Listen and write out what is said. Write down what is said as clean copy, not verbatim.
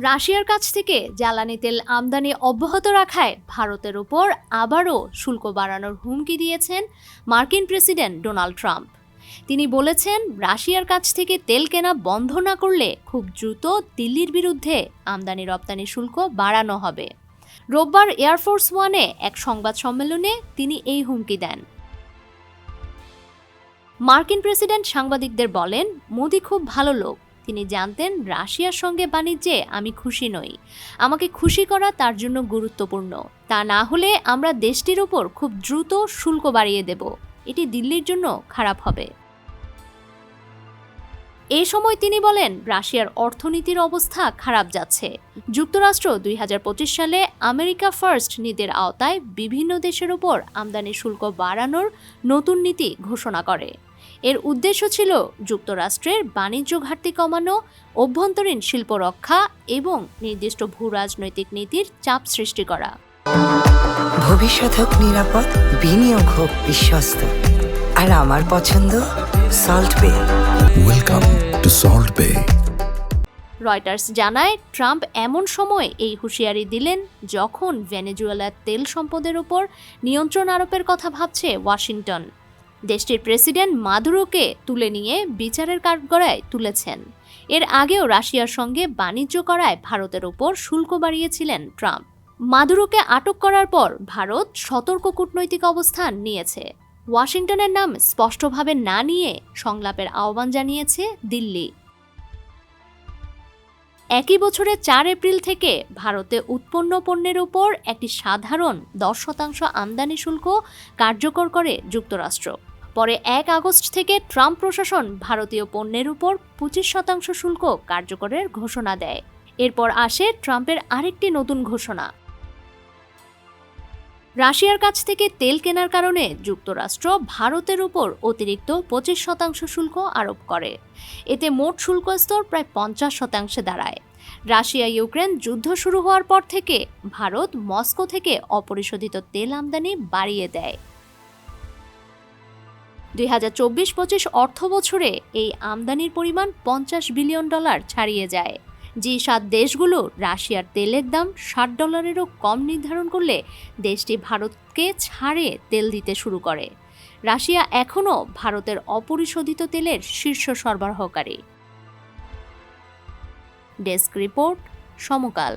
রাশিয়ার কাছ থেকে জ্বালানি তেল আমদানি অব্যাহত রাখায় ভারতের উপর আবারও শুল্ক বাড়ানোর হুমকি দিয়েছেন মার্কিন প্রেসিডেন্ট ডোনাল্ড ট্রাম্প। তিনি বলেছেন, রাশিয়ার কাছ থেকে তেল কেনা বন্ধ না করলে খুব দ্রুত দিল্লির বিরুদ্ধে আমদানি রপ্তানি শুল্ক বাড়ানো হবে। রোববার এয়ারফোর্স ওয়ানে এক সংবাদ সম্মেলনে তিনি এই হুমকি দেন। মার্কিন প্রেসিডেন্ট সাংবাদিকদের বলেন, মোদি খুব ভালো লোক। তিনি জানতেন রাশিয়ার সঙ্গে বাণিজ্যে আমি খুশি নই। আমাকে খুশি করা তার জন্য গুরুত্বপূর্ণ। তা না হলে আমরা দেশটির উপর খুব দ্রুত শুল্ক বাড়িয়ে দেব। এটি দিল্লির জন্য খারাপ হবে। এই সময় তিনি বলেন, রাশিয়ার অর্থনীতির অবস্থা খারাপ যাচ্ছে। যুক্তরাষ্ট্র 2025 সালে আমেরিকা ফার্স্ট নীতির আওতায় বিভিন্ন দেশের উপর আমদানি শুল্ক বাড়ানোর নতুন নীতি ঘোষণা করে। এর উদ্দেশ্য ছিল যুক্তরাষ্ট্রের বাণিজ্য ঘাটতি কমানো, অভ্যন্তরীণ শিল্প রক্ষা এবং নির্দিষ্ট ভূরাজনৈতিক নীতির চাপ সৃষ্টি করা। ভবিষ্যৎ হোক নিরাপদ, বিনিয়োগ হোক বিশ্বস্ত, আর আমার পছন্দ সল্ট বে। ওয়েলকাম টু সল্ট বে। রয়টার্স জানায়, ট্রাম্প এমন সময় এই হুঁশিয়ারি দিলেন যখন ভেনেজুয়েলার তেল সম্পদের উপর নিয়ন্ত্রণ আরোপের কথা ভাবছে ওয়াশিংটন। দেশটির প্রেসিডেন্ট মাদুরোকে তুলে নিয়ে বিচারের কাঠগড়ায় তুলেছেন। এর আগেও রাশিয়ার সঙ্গে বাণিজ্য করায় ভারতের উপর শুল্ক বাড়িয়েছিলেন ট্রাম্প। মাদুরোকে আটক করার পর ভারত সতর্ক কূটনৈতিক অবস্থান নিয়েছে। ওয়াশিংটনের নাম স্পষ্টভাবে না নিয়ে সংলাপের আহ্বান জানিয়েছে দিল্লি। একই বছরের 4 এপ্রিল থেকে ভারতে উৎপন্ন পণ্যের উপর একটি সাধারণ 10% আমদানি শুল্ক কার্যকর করে যুক্তরাষ্ট্র। পরে 1 আগস্ট থেকে ট্রাম্প প্রশাসন ভারতীয় পণ্যের উপর 25% শুল্ক কার্যকরের ঘোষণা দেয়। এরপর আসে ট্রাম্পের আরেকটি নতুন ঘোষণা। রাশিয়ার কাছ থেকে তেল কেনার কারণে যুক্তরাষ্ট্র ভারতের উপর অতিরিক্ত 25% শুল্ক আরোপ করে। এতে মোট শুল্ক স্তর প্রায় 50% দাঁড়ায়। রাশিয়া ইউক্রেন যুদ্ধ শুরু হওয়ার পর থেকে ভারত মস্কো থেকে অপরিশোধিত তেল আমদানি বাড়িয়ে দেয়। 2024-25 অর্থ বছরে এই আমদানির পরিমাণ $50 বিলিয়ন ছাড়িয়ে যায়। জি7 দেশগুলো রাশিয়ার তেলের দাম $60-এরও কম নির্ধারণ করলে দেশটি ভারতকে ছাড়ে তেল দিতে শুরু করে। রাশিয়া এখনও ভারতের অপরিশোধিত তেলের শীর্ষ সরবরাহকারী। ডেস্ক রিপোর্ট, সমকাল।